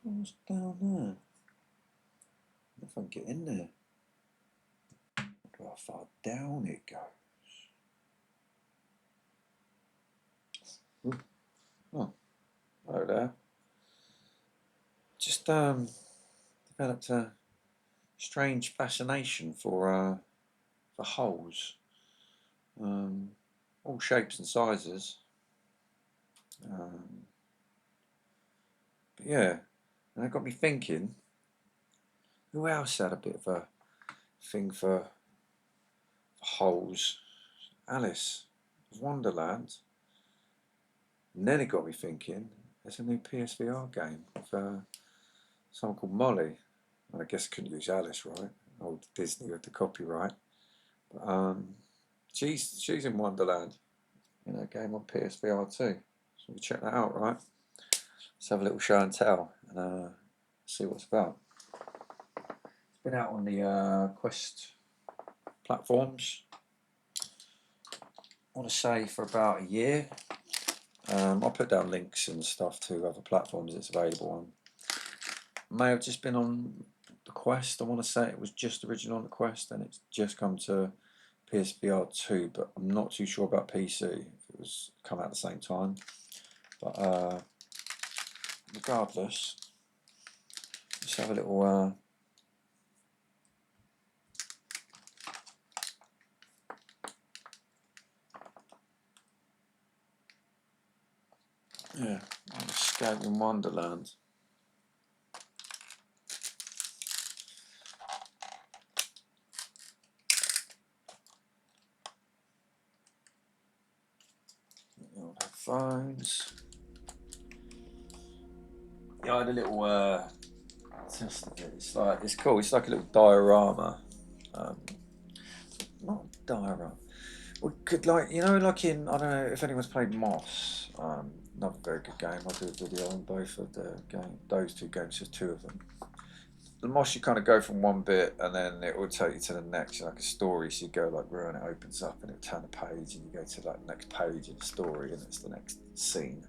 What's down there? If I can get in there. Look how far down it goes. Ooh. Oh, hello there. Just developed a strange fascination for holes, all shapes and sizes. But yeah, and it got me thinking. Who else had a bit of a thing for holes? Alice of Wonderland. And then it got me thinking, there's a new PSVR game with someone called Molly. And I guess I couldn't use Alice, right? Old Disney with the copyright. But she's in Wonderland in a game on PSVR2. So we'll check that out, right? Let's have a little show and tell and see what it's about. It's been out on the Quest platforms, I want to say for about a year. I'll put down links and stuff to other platforms it's available on. May have just been on the Quest. I want to say it was just original on the Quest and it's just come to PSVR2, but I'm not too sure about PC if it was come out at the same time. But regardless, let's have a little yeah, Escaping Wonderland. Phones. Yeah, I had a little test of it. It's cool. It's like a little diorama. Not a diorama. We could like like in, I don't know if anyone's played Moss. Another very good game. I'll do a video on both of the game. Those two games, just two of them. The Moss, you kind of go from one bit and then it will take you to the next, like a story. So you go like where and it opens up and it'll turn a page and you go to like the next page in the story and it's the next scene.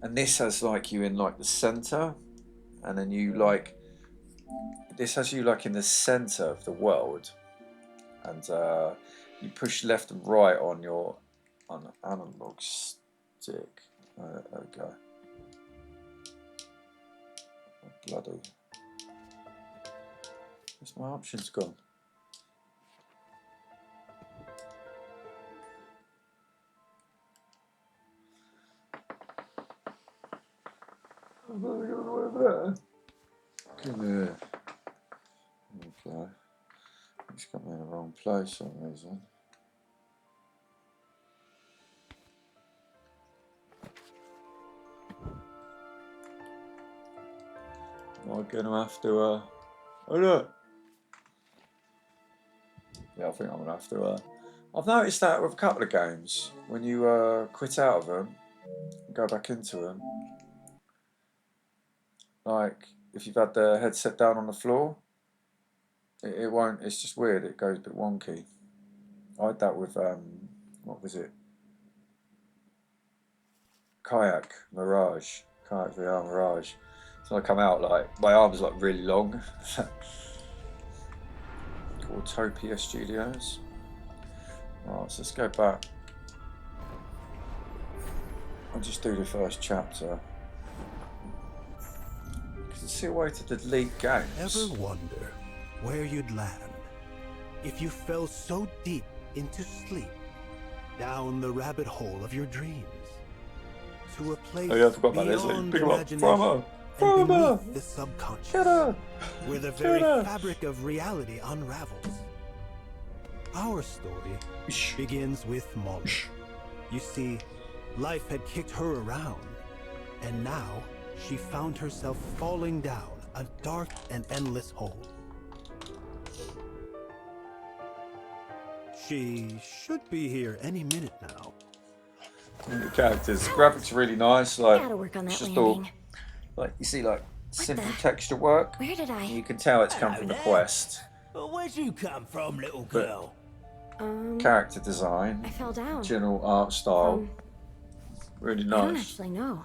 And this has like you in like the center, and then you like this has you like in the center of the world, and you push left and right on your analog stick. There we go. Oh, bloody. Where's my options gone? I'm going over there. Come here. Okay. He's got me in the wrong place for some reason. Am I going to have to, oh look. Yeah, I think I'm going to have to, I've noticed that with a couple of games, when you quit out of them, and go back into them, like, if you've had the headset down on the floor, it won't, it's just weird, it goes a bit wonky. I had that with, what was it? Kayak VR Mirage. So I come out like, my arm's like really long. Cortopia Studios. Right, so let's go back. I'll just do the first chapter. You can see a way to delete games. Ever wonder where you'd land if you fell so deep into sleep, down the rabbit hole of your dreams, to a place beyond imagination and beneath the subconscious, where the very fabric of reality unravels? Our story begins with Molly. You see, life had kicked her around, and now she found herself falling down a dark and endless hole. She should be here any minute now. The characters, graphics are really nice. Like, gotta work on that it's just landing. all, like you see, like simple texture work. Where did I? You can tell it's come from the Quest. Where'd you come from, little girl? Character design, I fell down. general art style, really I don't nice. actually know.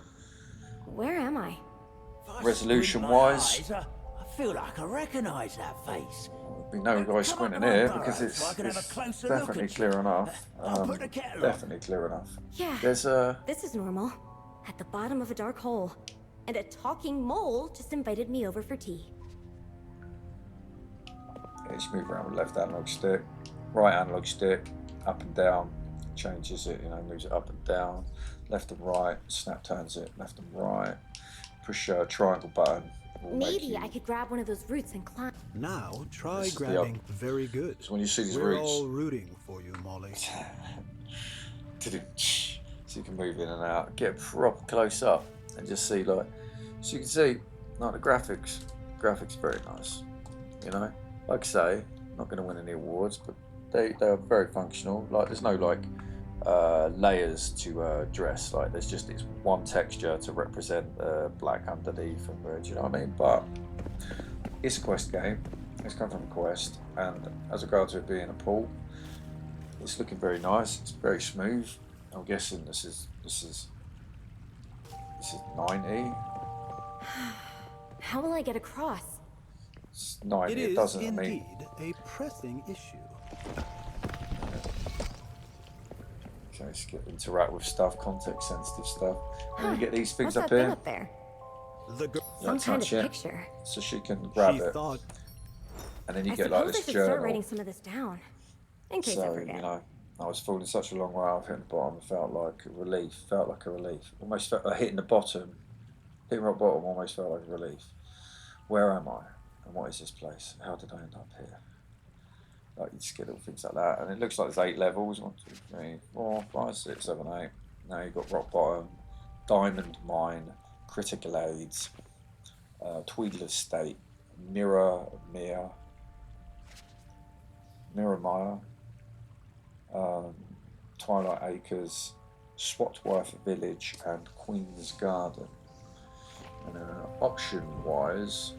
Where am I? resolution wise. I feel like I recognise that face. We know guys squinting here because it's definitely clear enough. Definitely clear enough. Yeah, There's a. this is normal. At the bottom of a dark hole. And a talking mole just invited me over for tea. Yeah, just move around with left analog stick, right analog stick, up and down, changes it, you know, moves it up and down, left and right, snap turns it, left and right, push a triangle button. Maybe I could grab one of those roots and climb. Now try grabbing. Very good. So when you see these We're roots, all rooting for you, Molly. so you can move in and out, get proper close up, and just see like, so you can see like the graphics. Graphics are very nice, you know. Like I say, not going to win any awards, but they are very functional. Like there's no like layers to dress. Like there's just this one texture to represent black underneath, and do you know what I mean? But it's a Quest game. It's come from a Quest, and as regards to it being a port, it's looking very nice. It's very smooth. I'm guessing this is 90. How will I get across? It's 90. It It is doesn't indeed mean. a pressing issue. Okay, let's interact with stuff, context sensitive stuff. And we get these things What's up that thing here. up there? The girl. Some kind of touch it. picture. So she can grab She it, thought and then you I get suppose like I this should start journal. writing some of this down. In case I So forget. you know, I was falling such a long way off hitting the bottom. It felt like a relief. Felt like a relief. Almost felt like hitting the bottom. Hitting rock bottom almost felt like a relief. Where am I? And what is this place? How did I end up here? Like you just get little things like that, and it looks like there's 8 levels. 1, 2, 3, 4, 5, 6, 7, 8. Now you've got rock bottom, diamond mine, critical aids, Tweedle estate, Mirror Mire, Twilight Acres, Swatworth Village, and Queen's Garden. And option-wise,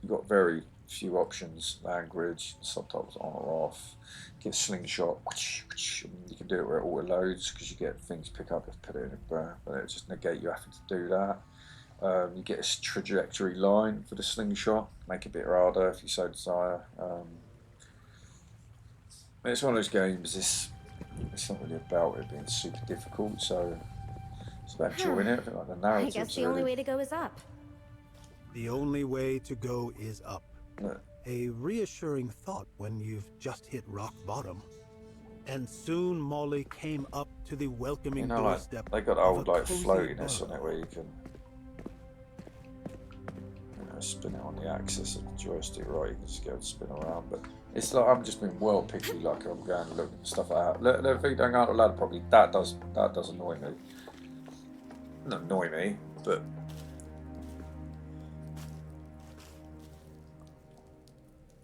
you've got very few options. Language, subtitles on or off. Get slingshot. You can do it where it auto loads because you get things pick up if you put it in a but it just negate you having to do that. You get a trajectory line for the slingshot. Make it a bit harder if you so desire. It's one of those games. It's not really about it being super difficult. So it's about enjoying it. I think like the I narrative. guess the only way to go is up. the only way to go is up. Yeah. A reassuring thought when you've just hit rock bottom. And soon Molly came up to the welcoming You know, like doorstep. they got of old a like cozy floatiness burrow. on it where you can spin it on the axis of the joystick, right? You can just go and spin around, but it's like I'm just being well picky. Like I'm going and looking at stuff like that. Let thing don't go out the ladder properly. That does annoy me. Not annoy me, but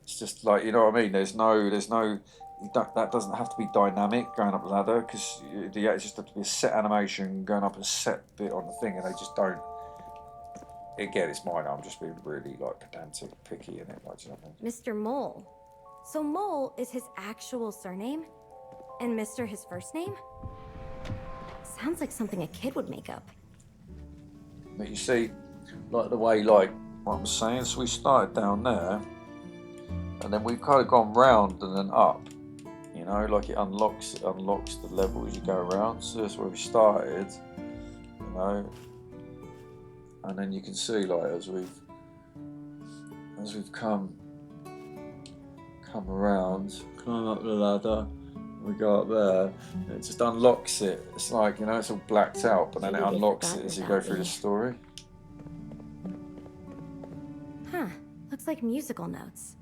it's just like, you know what I mean. There's no. That doesn't have to be dynamic going up the ladder because it just have to be a set animation going up a set bit on the thing, and they just don't. Again, it's mine. I'm just being really like pedantic, picky in it. Like, you know what I mean? Mr. Mole. So Mole is his actual surname? And Mr. his first name? Sounds like something a kid would make up. But you see, like the way, like what I'm saying. So we started down there, and then we've kind of gone round and then up. You know, like it unlocks the level as you go around. So that's where we started. You know. And then you can see, like, as we've come around, climb up the ladder, we go up there, and it just unlocks it. It's like, you know, it's all blacked out, but then it Maybe they unlocks forgot it as you about go through me. the story. Huh. Looks like musical notes.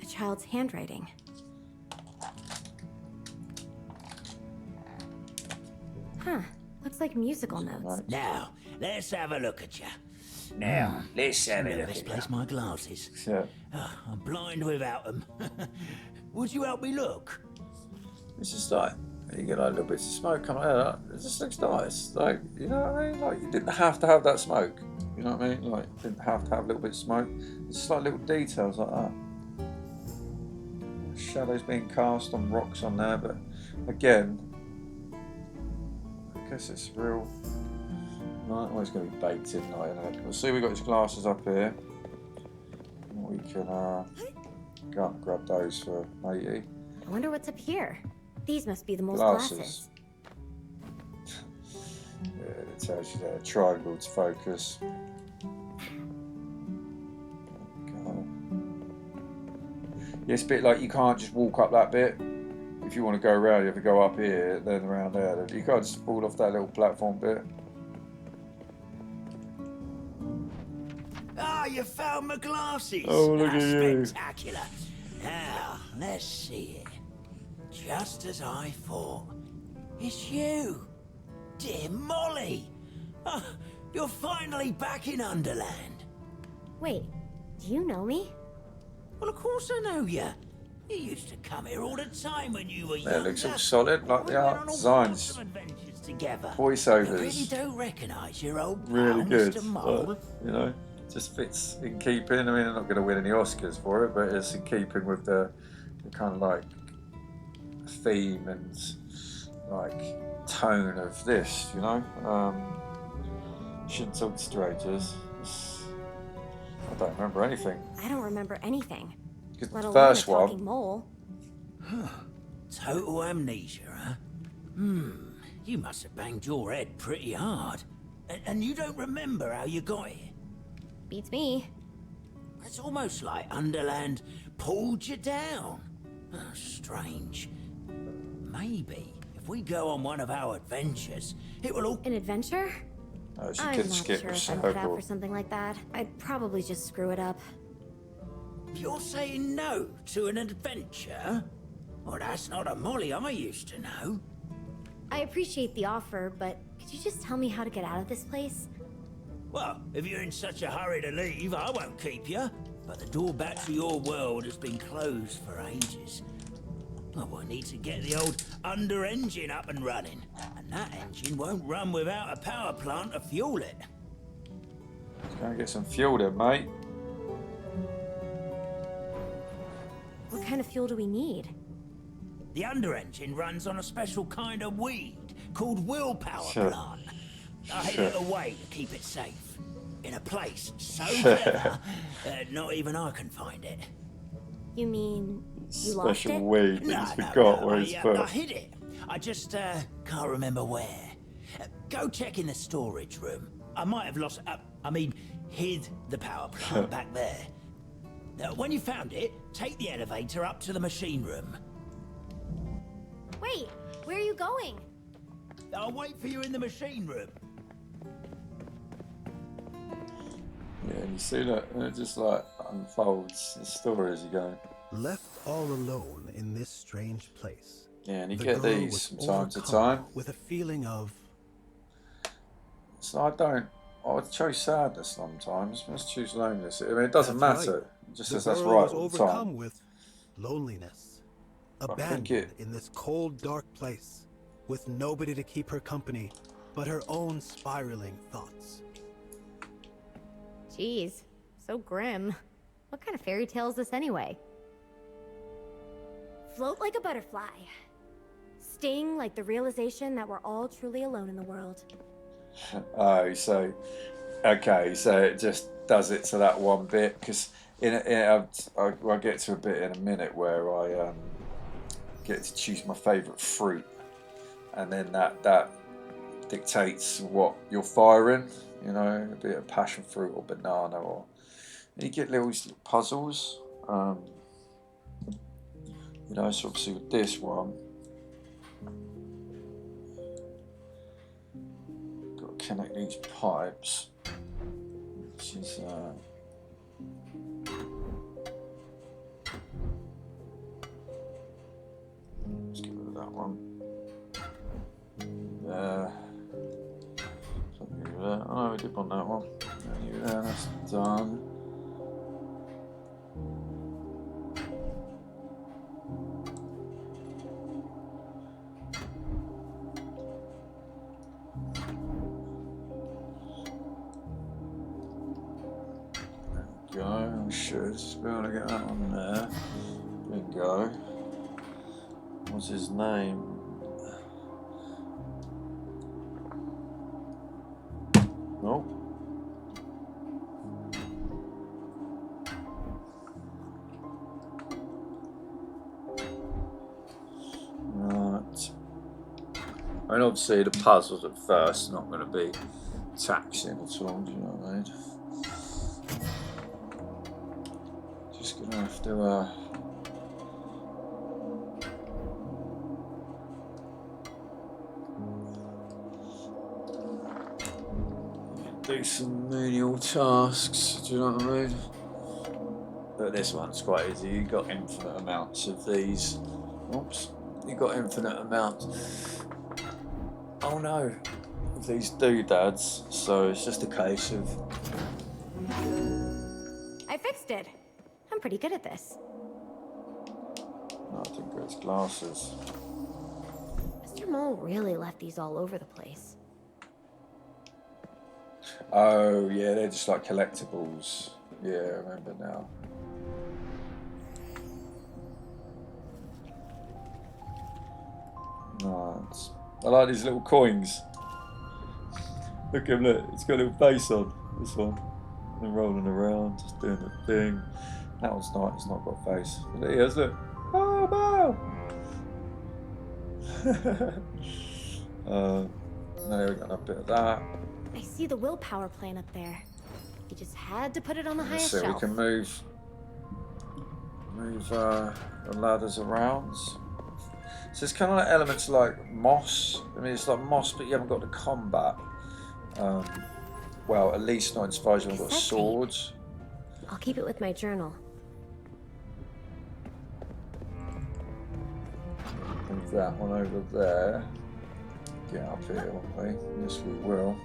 A child's handwriting. Huh. Looks like musical notes. Right. Now, let's have a look at you. Now, let's have a look Let's at place you. my glasses. Yeah, I'm blind without them. Would you help me look? it's just like, you get like little bits of smoke coming out. It just looks nice. Like, you know what I mean? Like, you didn't have to have that smoke. You know what I mean? Like, you didn't have to have a little bit of smoke. It's just like little details like that. Shadows being cast on rocks on there, but again, I guess it's real Right, always going to be baked in night, isn't it? We'll see, we've got these glasses up here. We can go up and grab those for matey. I wonder what's up here. These must be the mole's Glasses. glasses. Yeah, it tells you there, triangle to focus. Yeah, it's a bit like you can't just walk up that bit. If you want to go around, you have to go up here, then around there. You can't just fall off that little platform bit. Ah, you found my glasses. Oh, look at you. Spectacular. Now, let's see it. Just as I thought. It's you. Dear Molly. Oh, you're finally back in Underland. Wait, do you know me? Well, of course I know you. You used to come here all the time when you were young. It looks all solid, like the art designs. Voiceovers. I really don't recognise your old pal, Really good. Mr. Mole. But, you know, just fits in keeping. I mean, I'm not going to win any Oscars for it, but it's in keeping with the kind of like theme and like tone of this, you know. Shouldn't talk to strangers. I don't remember anything. I don't remember anything. Because Let the alone first a talking one. mole. Total amnesia, huh? You must have banged your head pretty hard. And you don't remember how you got here? Beats me. It's almost like Underland pulled you down. Oh, strange. Maybe if we go on one of our adventures, it will all... An adventure? She I'm could not skip sure the if I'm cut out circle. for something like that. I'd probably just screw it up. You're saying no to an adventure? Well, that's not a Molly I used to know. I appreciate the offer, but could you just tell me how to get out of this place? Well, if you're in such a hurry to leave, I won't keep you. But the door back to your world has been closed for ages. Well, we'll need to get the old under engine up and running. And that engine won't run without a power plant to fuel it. Let's go and get some fuel then, mate. What kind of fuel do we need? The under engine runs on a special kind of weed called willpower Sure. plant. I hid it away to keep it safe. In a place so clever, not even I can find it. You mean you lost Special it? weed that he's forgot where he's I put. hid it. I just can't remember where. Go check in the storage room. I might have lost. Hid the power plant back there. When you found it, take the elevator up to the machine room. Wait, where are you going? I'll wait for you in the machine room. Yeah, and you see that, and it just like unfolds the story as you go. Left all alone in this strange place. Yeah, and you the get girl these was from time to overcome time. with a feeling of So I would choose sadness sometimes. Let's choose loneliness. I mean, it doesn't That's matter. right. It just the says that's girl right was all the overcome time. with loneliness, I think abandoned in this cold, dark place, with nobody to keep her company but her own spiraling thoughts. Jeez, so grim. What kind of fairy tale is this anyway? Float like a butterfly. Sting like the realization that we're all truly alone in the world. Oh, so okay, so it just does it to that one bit because I'll get to a bit in a minute where I get to choose my favourite fruit, and then that dictates what you're firing. You know, a bit of passion fruit or banana, or and you get little puzzles. You know, so obviously with this one, got to connect these pipes, which is let's get rid of that one. Oh, we did on that one. There, that's done. There we go. I should be able to get that on there. Bingo. What's his name? I mean, obviously the puzzles at first not going to be taxing at all, do you know what I mean? Just going to have to do some menial tasks, do you know what I mean? But this one's quite easy. You've got infinite amounts of these. Oops. You've got infinite amounts. Oh no. Of these doodads. So it's just a case of. I fixed it. I'm pretty good at this. I think it's glasses. Mr. Mole really left these all over the place. Oh yeah, they're just like collectibles. Yeah, I remember now. Nice. I like these little coins. Look at him, look, it's got a little face on, this one. They're rolling around, just doing the thing. That one's not, it's not got a face. But it is, look. Oh, wow! There we got a bit of that. I see the willpower plant up there. You just had to put it on the highest So we shelf. can move the ladders around. So it's kind of like elements like moss. I mean, it's like moss, but you haven't got the combat. Well, at least not insofar as you haven't got swords. I'll keep it with my journal. Move that one over there. Get up here, won't we? Yes, we will.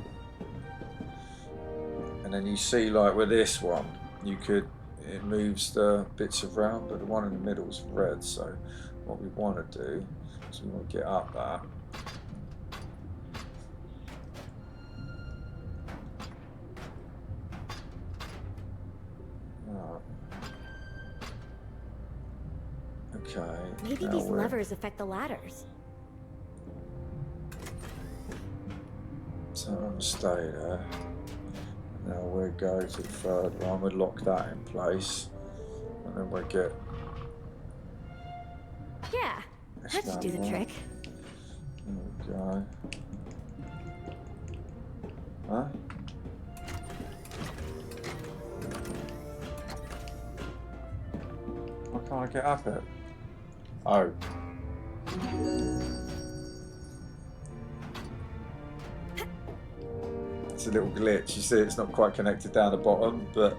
And then you see, like with this one, you could, it moves the bits around, but the one in the middle is red. So what we want to do is we want to get up that. Okay. Maybe these levers affect the ladders. So I'm going to stay there. Now we'll go to the third one. We'll lock that in place. And then we'll get... Yeah, that should do the trick. There we go. Huh? Why can't I get up it? Oh. It's a little glitch. You see it's not quite connected down the bottom, but...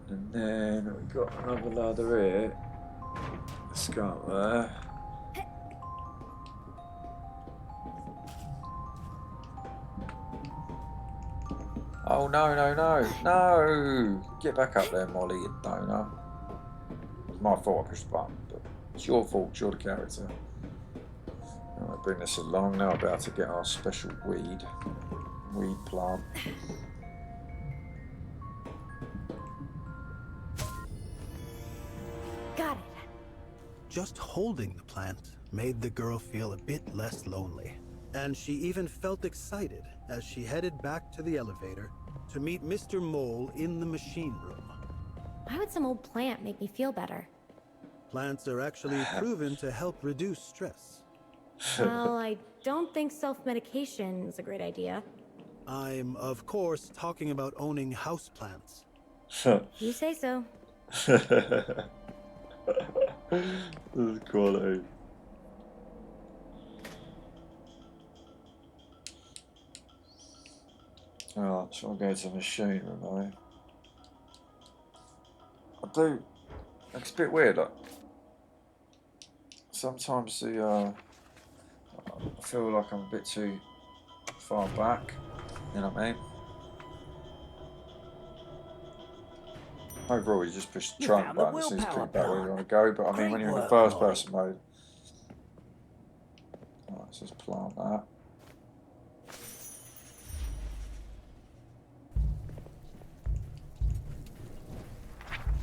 And then we've got another ladder here. Let's go up there. Oh no, no, no, no! Get back up there, Molly, you donut. It's my fault I pushed the button, but it's your fault, you're the character. I'll bring this along now, about to get our special weed plant. Got it. Just holding the plant made the girl feel a bit less lonely. And she even felt excited as she headed back to the elevator to meet Mr. Mole in the machine room. Why would some old plant make me feel better? Plants are actually proven to help reduce stress. Well, I don't think self-medication is a great idea. I'm, of course, talking about owning houseplants. You say so. This is quality. Alright, so I'll go to the machine room, it's a bit weird, like, sometimes I feel like I'm a bit too far back, you know what I mean? Overall, you just push the trunk button, so it's pretty back where you want to go, but I mean, when you're in the first person mode. Alright, so let's plant that.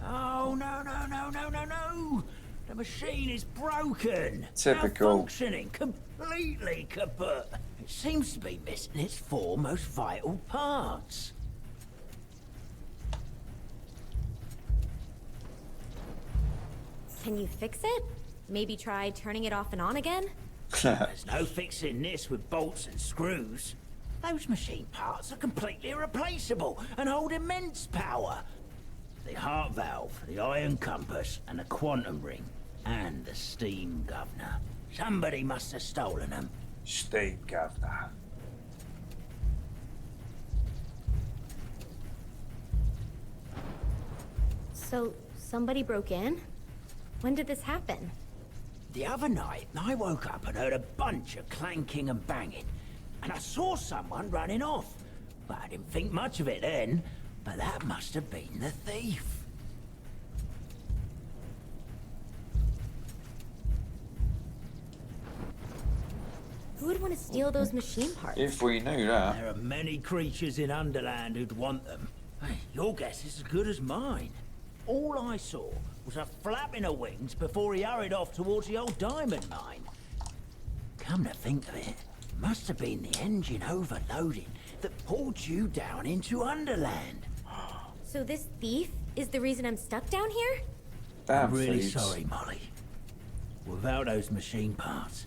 Oh, no, no, no, no, no, no! The machine is broken! Typical. Malfunctioning, completely kaput! It seems to be missing its 4 most vital parts. Can you fix it? Maybe try turning it off and on again? There's no fixing this with bolts and screws. Those machine parts are completely irreplaceable and hold immense power. The heart valve, the iron compass, and the quantum ring, and the steam governor. Somebody must have stolen them. Steam governor. So, somebody broke in? When did this happen? The other night, I woke up and heard a bunch of clanking and banging, and I saw someone running off. But I didn't think much of it then, but that must have been the thief. Who would want to steal those machine parts? If we knew that. There are many creatures in Underland who'd want them. Hey, your guess is as good as mine. All I saw was a flapping of wings before he hurried off towards the old diamond mine. Come to think of it, must have been the engine overloading that pulled you down into Underland. So this thief is the reason I'm stuck down here? Damn I'm really thieves. sorry, Molly. Without those machine parts,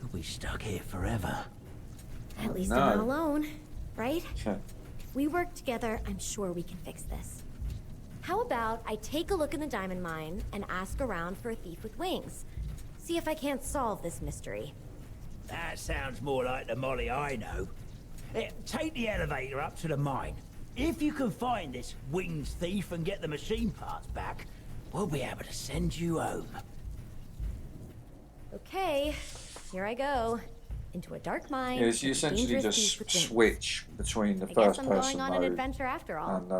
you'll be stuck here forever. At least no. I'm not alone, right? Sure. If we work together, I'm sure we can fix this. How about I take a look in the diamond mine and ask around for a thief with wings? See if I can't solve this mystery. That sounds more like the Molly I know. Take the elevator up to the mine. If you can find this wings thief and get the machine parts back, we'll be able to send you home. Okay, here I go. Into a dark mine. Yeah, so you with a essentially dangerous just thief with wings. switch between the I guess first I'm person going on an mode adventure after all. and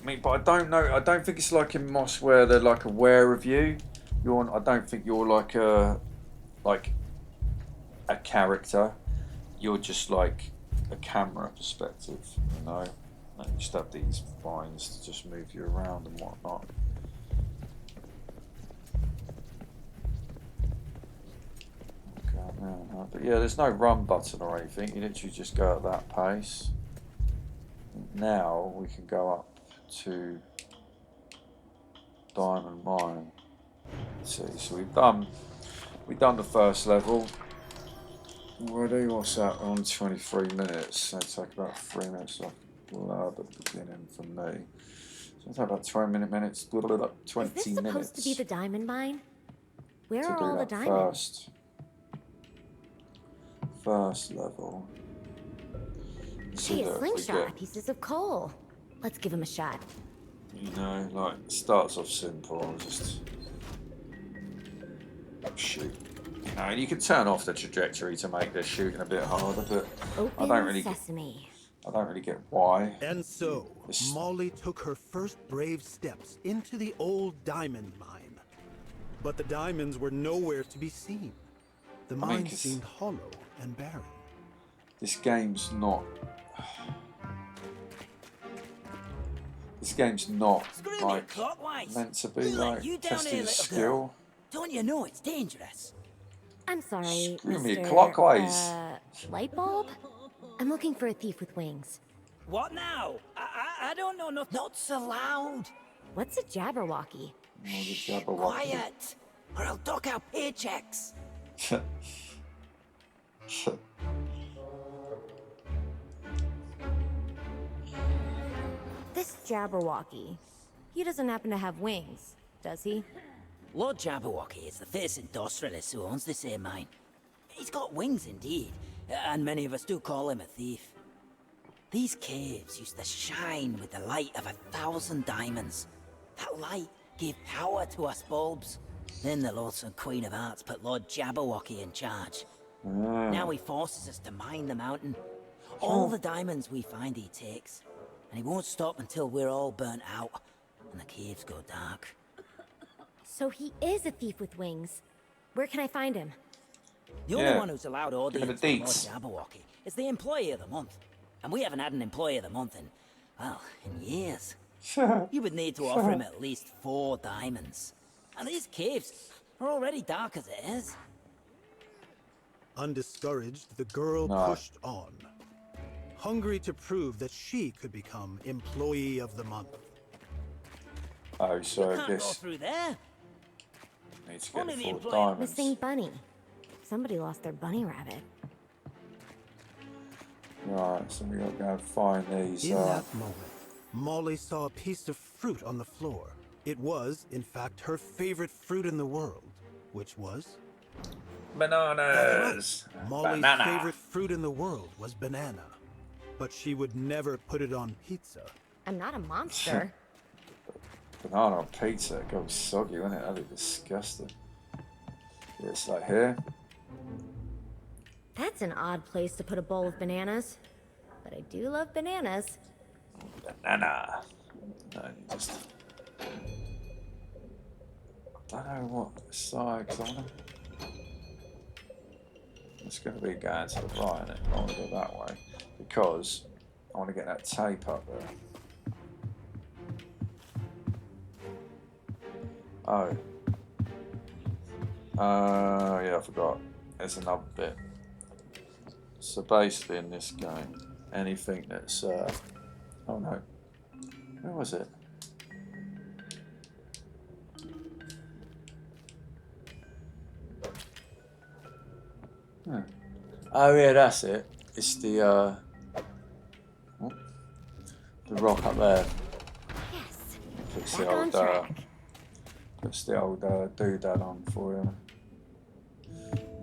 I mean, but I don't know. I don't think it's like in Moss where they're like aware of you. I don't think you're like a character. You're just like a camera perspective, you know. And you just have these vines to just move you around and whatnot. Okay, no. But yeah, there's no run button or anything. You literally just go at that pace. Now we can go up to Diamond Mine. Let's see, so we've done the first level already. What's that? On 23 minutes. So it'll take about 3 minutes off blurb at the beginning for me. So it'll take about 20 minutes. 20 Is this supposed minutes to be the diamond mine? Where to are do all the that diamonds? first level. Hey, a slingshot, pieces of coal. Let's give him a shot. You know, like, it starts off simple, just shoot. You know, and you can turn off the trajectory to make the shooting a bit harder, but Open I don't really get why. And so, This- Molly took her first brave steps into the old diamond mine. But the diamonds were nowhere to be seen. The mean, mine 'cause seemed hollow and barren. This game's not Screw me like clockwise. meant to be Who let you like down testing here, your little skill. girl? Don't you know it's dangerous? I'm sorry, Screw me Mr. clockwise. Light bulb? I'm looking for a thief with wings. What now? I don't know nothing. Not so loud. What's a Jabberwocky? Oh, the Jabberwocky. Quiet, or I'll dock our paychecks. This Jabberwocky. He doesn't happen to have wings, does he? Lord Jabberwocky is the fierce industrialist who owns this here mine. He's got wings indeed, and many of us do call him a thief. These caves used to shine with the light of 1,000 diamonds. That light gave power to us bulbs. Then the loathsome Queen of Hearts put Lord Jabberwocky in charge. Now he forces us to mine the mountain. All the diamonds we find he takes. And he won't stop until we're all burnt out and the caves go dark. So he is a thief with wings. Where can I find him? The only Yeah. one who's allowed Give me audience the with Lord deets. Jabberwocky is the Employee of the Month. And we haven't had an Employee of the Month in, well, in years. You would need to offer him at least 4 diamonds. And these caves are already dark as it is. Undiscouraged, the girl No. pushed on, hungry to prove that she could become Employee of the Month. Oh, so I Can't go guess through there. need to get Only the the 4 employee- diamonds. Missing bunny. Somebody lost their bunny rabbit. Right, so we got to go and find these. In that moment, Molly saw a piece of fruit on the floor. It was, in fact, her favorite fruit in the world, which was... Bananas! Molly's Banana! favorite fruit in the world was banana. But she would never put it on pizza. I'm not a monster. Banana on pizza, it goes soggy, wouldn't it? That'd be disgusting. Yeah, it's like here. That's an odd place to put a bowl of bananas. But I do love bananas. Banana. No, you just... I don't know what side, because I want to... It's going to be going to the right, isn't it? I want to go that way. Because I want to get that tape up there. Oh. Yeah, I forgot. There's another bit. So basically in this game, anything that's... oh no. Where was it? Hmm. Oh yeah, that's it. It's the rock up there. Yes. Puts Back the on old track. puts the old doodad on for you.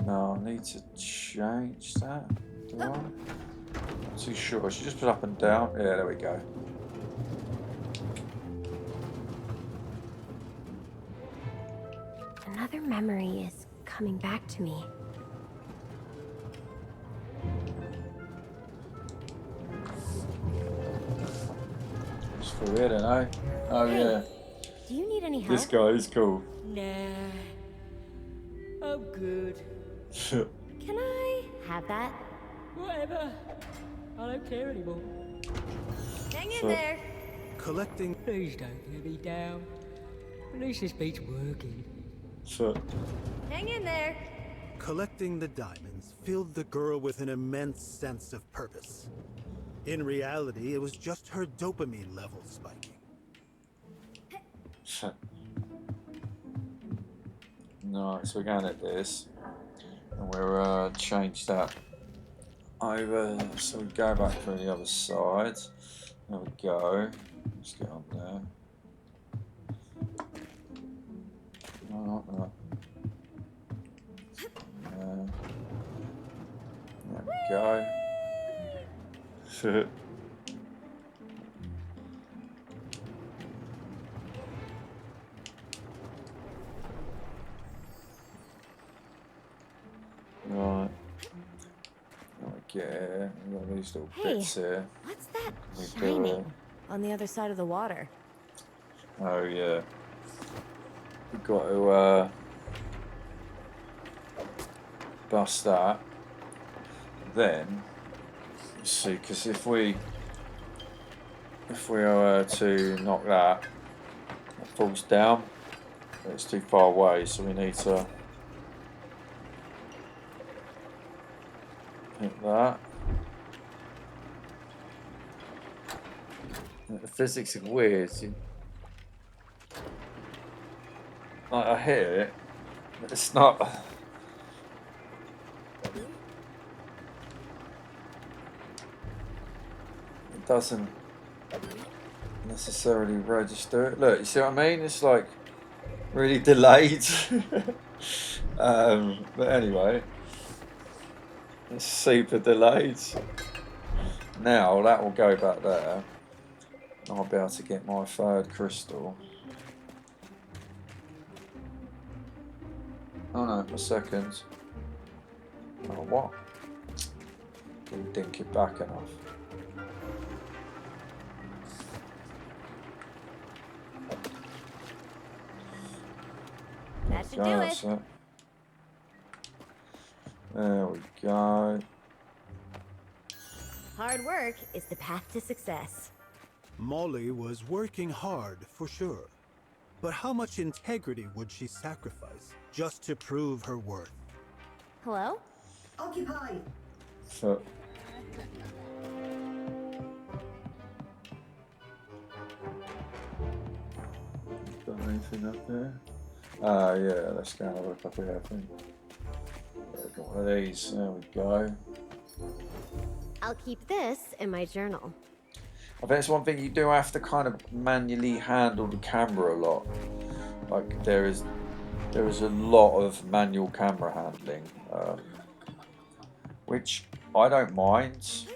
No, I need to change that. Do I? Not too sure. I should just put up and down. Yeah, there we go. Another memory is coming back to me. It's for here then, eh? Oh Hey. yeah. Do you need any help? This guy is cool. Nah. Oh, good. Can I have that? Whatever. I don't care anymore. Hang in So- there. Collecting... Please don't let me down. At least this beat's working. So, Hang in there. Collecting the diamonds filled the girl with an immense sense of purpose. In reality, it was just her dopamine level spiking. no, so we're going at this, and we're change that over. So we go back through the other side. There we go. Let's get on there. No, no. There we go. Right. There we go. We've got these little Hey. bits here. What's that We do shining it. on the other side of the water? Oh yeah. We've got to bust that. Then let's see, because if we are to knock that, it falls down. It's too far away, so we need to hit that. The physics are weird. Like I hit it, but it's not. It doesn't necessarily register it. Look, you see what I mean? It's like really delayed. But anyway, it's super delayed. Now that will go back there. I'll be able to get my third crystal. Oh no, a second. Oh what? Didn't dink it back enough. That should do Go, it. that's it. There we go. Hard work is the path to success. Molly was working hard, for sure. But how much integrity would she sacrifice just to prove her worth? Hello? Occupy! So, Anything up there? Yeah, let's go and have a look up here, I think. Yeah, got one of these. There we go. I'll keep this in my journal. I think it's one thing you do have to kind of manually handle the camera a lot. Like there is a lot of manual camera handling, which I don't mind,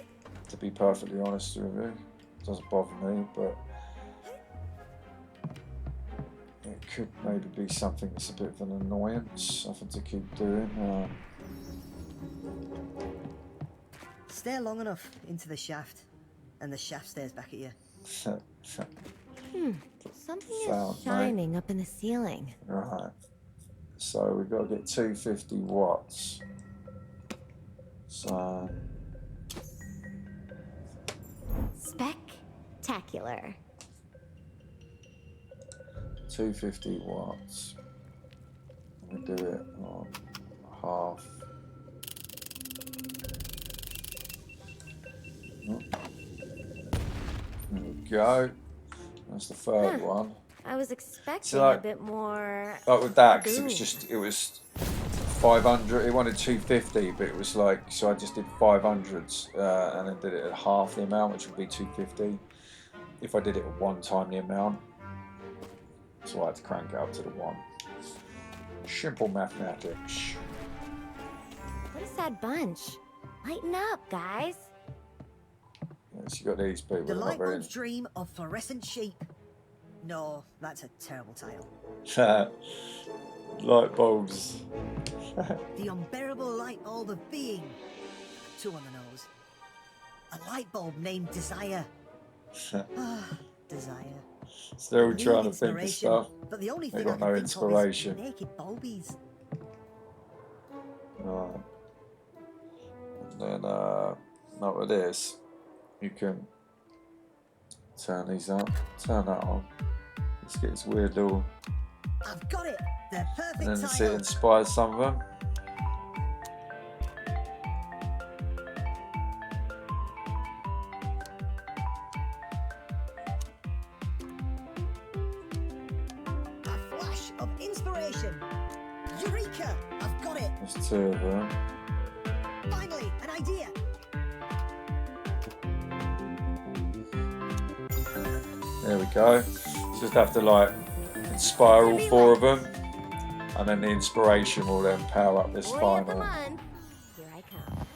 to be perfectly honest with you. It doesn't bother me, but it could maybe be something that's a bit of an annoyance, something to keep doing. Stare long enough into the shaft, and the shaft stares back at you. Something Sound, is shining up in the ceiling. Right. So we've got to get 250 watts. So Spectacular. 250 watts. We do it on half. There we go. That's the third one. I was expecting So, like, a bit more. Like with that, because boom. it was 500. It wanted 250, but it was like, so I just did 500s and then did it at half the amount, which would be 250. If I did it at 1 time the amount, so I had to crank it up to the 1. Simple mathematics. What a sad bunch. Lighten up, guys. Yes, you got these people. The They're not light very. bulb's dream of fluorescent sheep. No, that's a terrible title. Light bulbs. The unbearable light bulb of being. 2 on the nose. A light bulb named Desire. Desire. Still Need trying to think of inspiration, stuff. But the only They thing I got can no think inspiration. of is naked bulbies. Right. And then, not with this. You can turn these up, turn that on. Let's get this weird little. I've got it. The perfect And then it title. inspires some of them. A flash of inspiration. Eureka! I've got it. There's 2 of them. Finally, an idea. There we go. Just have to like inspire all 4 of them, and then the inspiration will then power up this Boy of the final. month. Here I come.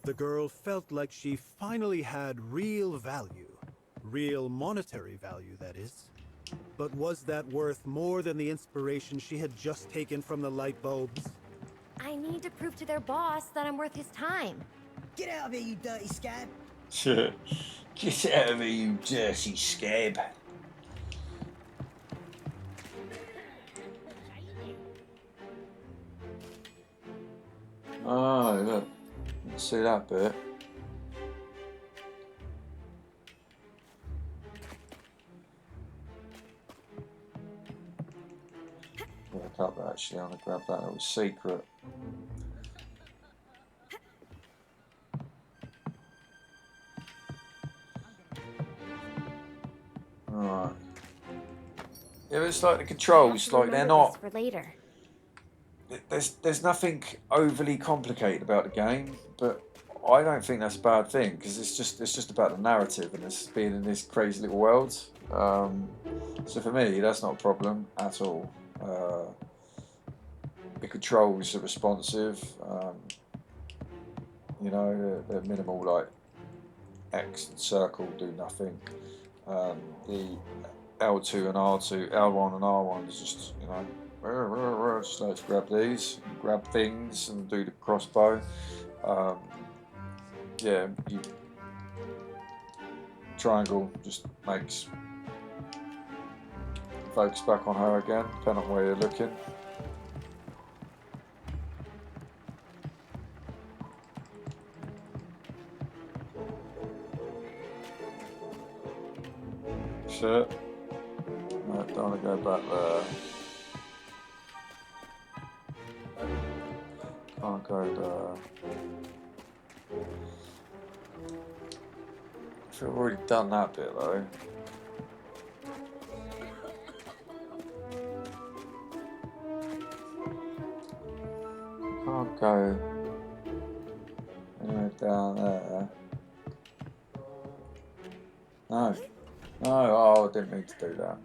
The girl felt like she finally had real value. Real monetary value, that is. But was that worth more than the inspiration she had just taken from the light bulbs? I need to prove to their boss that I'm worth his time. Get out of here, you dirty scab. Get out of here, you dirty scab. Oh, look. Let's see that bit. Look up actually, I'm going to grab that little secret. Alright. Yeah, it's like the controls, like they're Remember not. this for later. There's nothing overly complicated about the game, but I don't think that's a bad thing because it's just about the narrative and it's being in this crazy little world. So for me, that's not a problem at all. The controls are responsive. You know, they're minimal. Like X and circle do nothing. The L2 and R2, L1 and R1 is just, you know. Just let's grab these, grab things, and do the crossbow. Yeah, you triangle just makes focus back on her again, depending on where you're looking. Shit. No, don't want to go back there. Can't go there. I've already done that bit though. go down there. No. No, oh, I didn't mean to do that.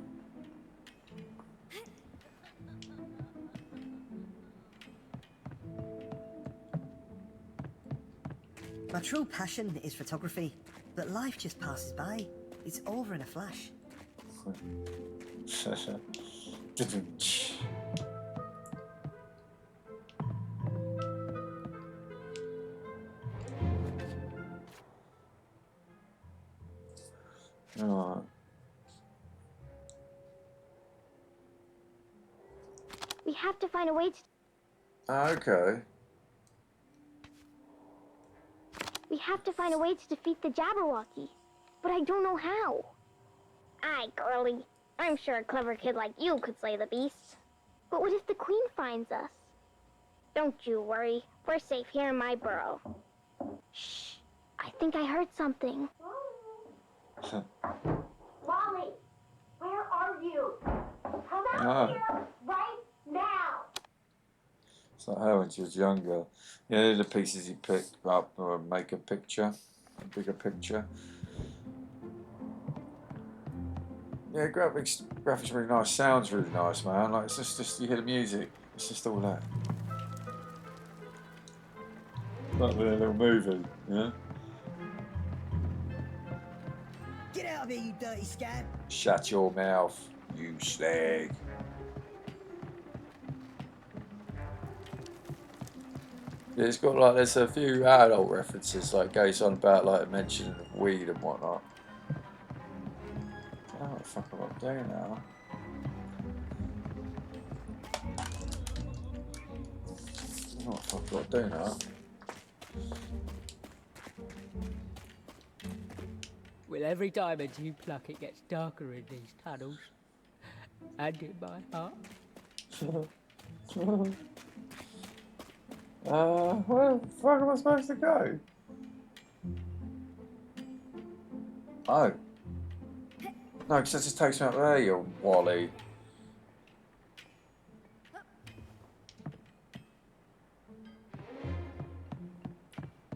My true passion is photography, but life just passes by. It's over in a flash. Alright. We have to find a way to... Okay. We have to find a way to defeat the Jabberwocky, but I don't know how. Aye, girlie. I'm sure a clever kid like you could slay the beast. But what if the Queen finds us? Don't you worry. We're safe here in my burrow. Shh. I think I heard something. Molly, where are you? Come out here right now. It's like how when she was younger. You know, the pieces you pick up or make a picture, a bigger picture. Yeah, graphics really nice, sounds really nice, man. Like it's just you hear the music, it's just all that. Like with a little movie, yeah. Get out of here, you dirty scab! Shut your mouth, you slag. Yeah, it's got like there's a few adult references, like goes on about like mentioning of weed and whatnot. I don't know what the fuck I'm doing now. I don't know what the fuck I've got to do now. With every diamond you pluck, it gets darker in these tunnels. And in my heart. Where the fuck am I supposed to go? Oh. No, because that just takes me up there, you Wally.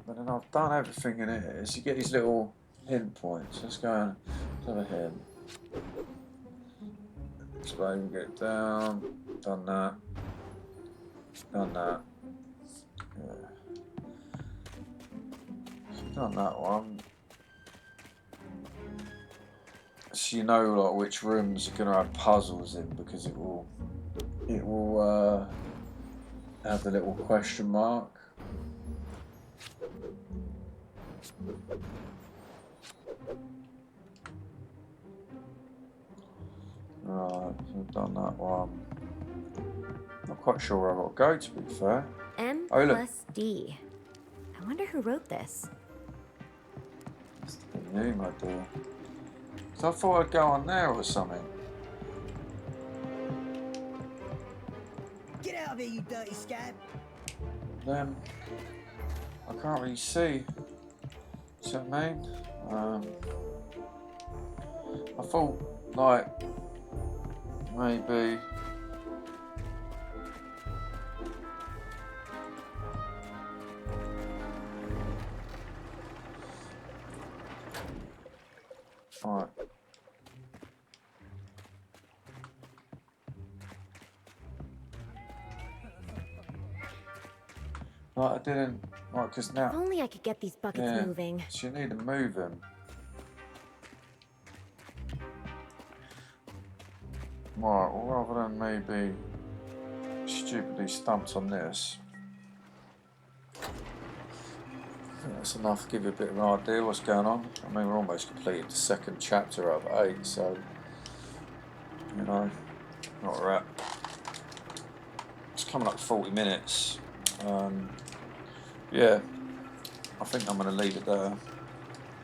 But then I've done everything in here. So you get these little hint points. Let's go and have a hint. Explain, get it down. Done that. Done that. Yeah. Done that one. So you know like which rooms are gonna have puzzles in because it will have the little question mark. Right, so I've done that one. Not quite sure where I've got to go, to be fair. M Oh, look. plus D. I wonder who wrote this. That's the name I do. So I thought I'd go on there or something. Get out of here, you dirty scab! Then I can't really see. See what I mean? I thought like maybe alright. Like I didn't right because now If only I could get these buckets yeah, moving. so you need to move them. Right, well, rather than maybe stupidly stumped on this, I think that's enough to give you a bit of an idea what's going on. I mean, we're almost completed the second chapter of 8, so, you know, not a wrap. It's coming up to 40 minutes. Yeah, I think I'm going to leave it there.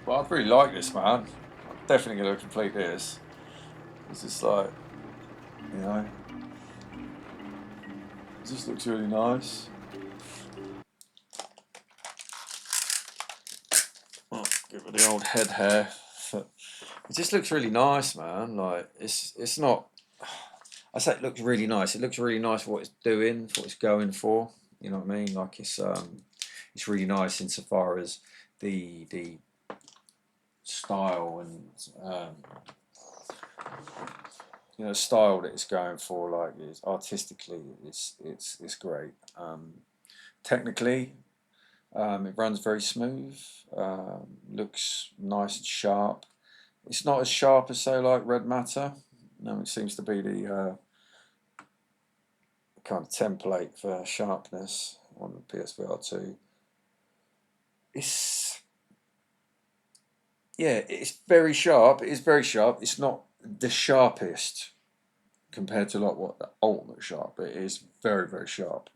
But I really like this, man. I'm definitely going to complete this. It's just like, you know, it just looks really nice. Oh, give it the old head hair. It just looks really nice, man. Like it's not. I say it looks really nice. It looks really nice for what it's doing, for what it's going for. You know what I mean? Like it's really nice insofar as the style and you know, style that it's going for. Like it's artistically, it's great. Technically, it runs very smooth. Looks nice and sharp. It's not as sharp as, say, like Red Matter. No, it seems to be the kind of template for sharpness on the PSVR2. It's, yeah, it's very sharp. It is very sharp. It's not the sharpest compared to like what the ultimate sharp, but it is very, very sharp.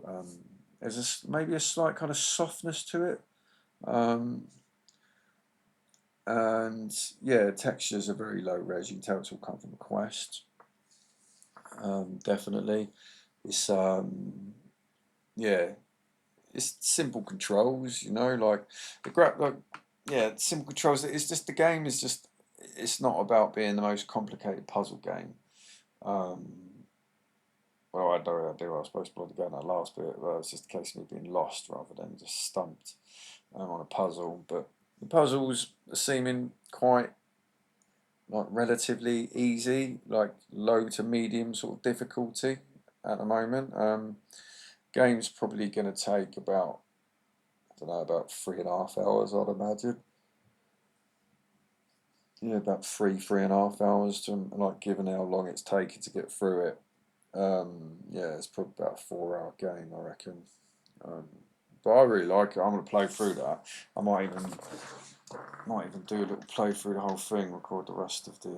There's maybe a slight kind of softness to it. And yeah, textures are very low res. You can tell it's all come from the Quest. Definitely, it's yeah, it's simple controls. You know, like simple controls. It's just the game is just. It's not about being the most complicated puzzle game. Well, I don't know. I was supposed to bloody go in that last bit. Well, it's just a case of me being lost rather than just stumped on a puzzle. But the puzzles are seeming quite like relatively easy, like low to medium sort of difficulty at the moment. Game's probably going to take about, I don't know, about 3.5 hours, I'd imagine. Yeah, about 3.5 hours to, like, given how long it's taken to get through it. Yeah, it's probably about a 4-hour game, I reckon. But I really like it. I'm gonna play through that. I might even do a little play through the whole thing, record the rest of the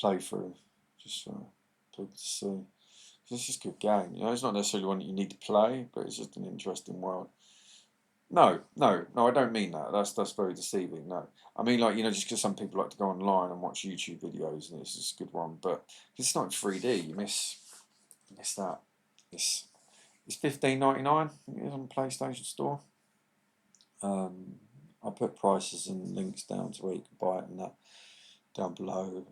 playthrough, just for people to see. It's just a good game. You know, it's not necessarily one that you need to play, but it's just an interesting world. No, I don't mean that. That's very deceiving. No, I mean, like, you know, just because some people like to go online and watch YouTube videos, and it's just a good one. But it's not in 3D. You miss that. It's $15.99. It is on the PlayStation Store. I'll put prices and links down to where you can buy it and that down below.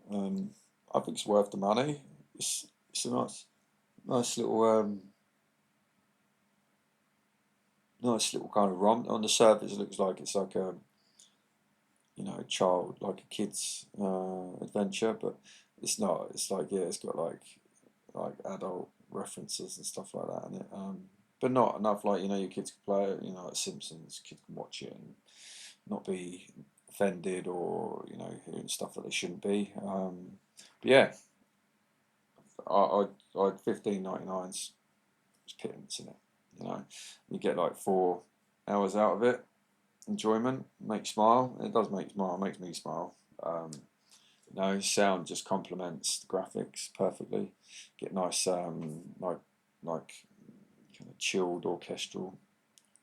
I think it's worth the money. It's a nice little nice little kind of romp. On the surface, it looks like it's like a, you know, like a kid's adventure, but it's not. It's like, yeah, it's got like adult references and stuff like that in it. But not enough, like, you know, your kids can play it. You know, like Simpsons, kids can watch it and not be offended or, you know, hearing stuff that they shouldn't be. But yeah, I $15.99's pittance in it. You know, you get like 4 hours out of it. Enjoyment, make smile. It does make smile. It makes me smile. You know, sound just complements the graphics perfectly. Get nice, like kind of chilled orchestral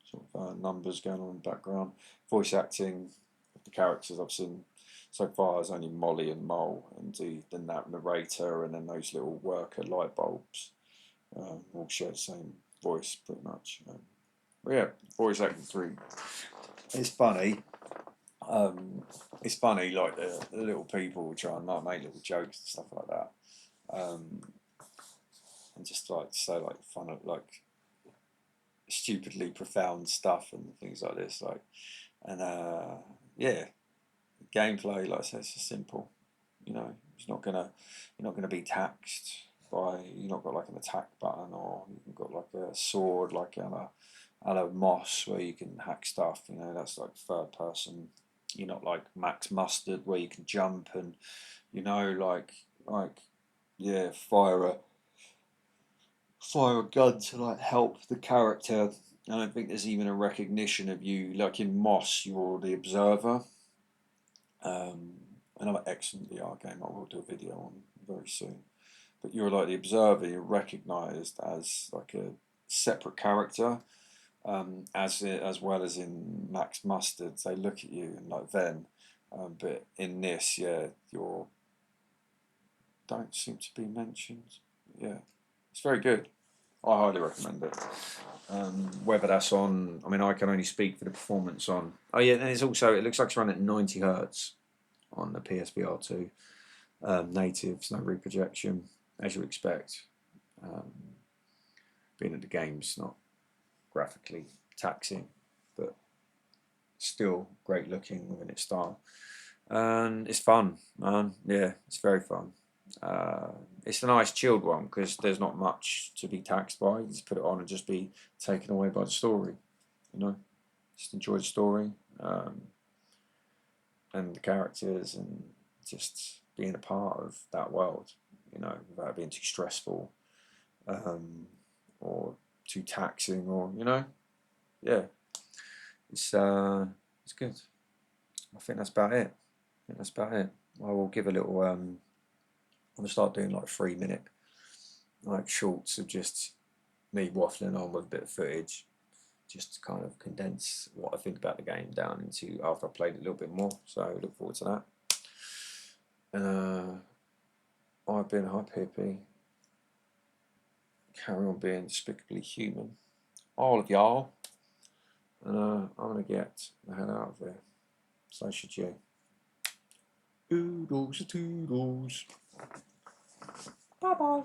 sort of numbers going on in the background. Voice acting of the characters I've seen so far is only Molly and Mole, and then that narrator, and then those little worker light bulbs all share the same voice pretty much. But yeah, voice acting through. It's funny. It's funny, like the little people try and like make little jokes and stuff like that, and just like say like fun of like stupidly profound stuff and things like this. Like, and yeah, gameplay, like I said, it's just simple. You know, you're not gonna be taxed by. You've not got like an attack button, or you've got like a sword, like a la Moss, where you can hack stuff. You know, that's like third person. You're not like Max Mustard, where you can jump and, you know, like yeah, fire a gun to like help the character. I don't think there's even a recognition of you. Like in Moss, you're the observer. Another excellent VR game I will do a video on very soon. But you're like the observer. You're recognised as like a separate character. As well as in Max Mustard, they look at you and like then, but in this, yeah, you don't seem to be mentioned. Yeah, it's very good. I highly recommend it. Whether that's on, I mean, I can only speak for the performance on. Oh yeah, and it's also, it looks like it's running at 90 Hertz on the PSVR2. Natives, no reprojection, as you expect. being that the game's not graphically taxing, but still great looking within its style. And it's fun, man. Yeah, it's very fun. It's a nice chilled one because there's not much to be taxed by. You just put it on and just be taken away by the story, you know. Just enjoy the story and the characters and just being a part of that world, you know, without it being too stressful or too taxing, or, you know, yeah, it's good. I think that's about it. I will give a little. I'm gonna start doing like 3-minute like shorts of just me waffling on with a bit of footage, just to kind of condense what I think about the game down into after I played it a little bit more. So I look forward to that. I've been Hippy. Carry on being despicably human, all of y'all. And I'm gonna get the hell out of there. So should you. Oodles, toodles. Bye bye.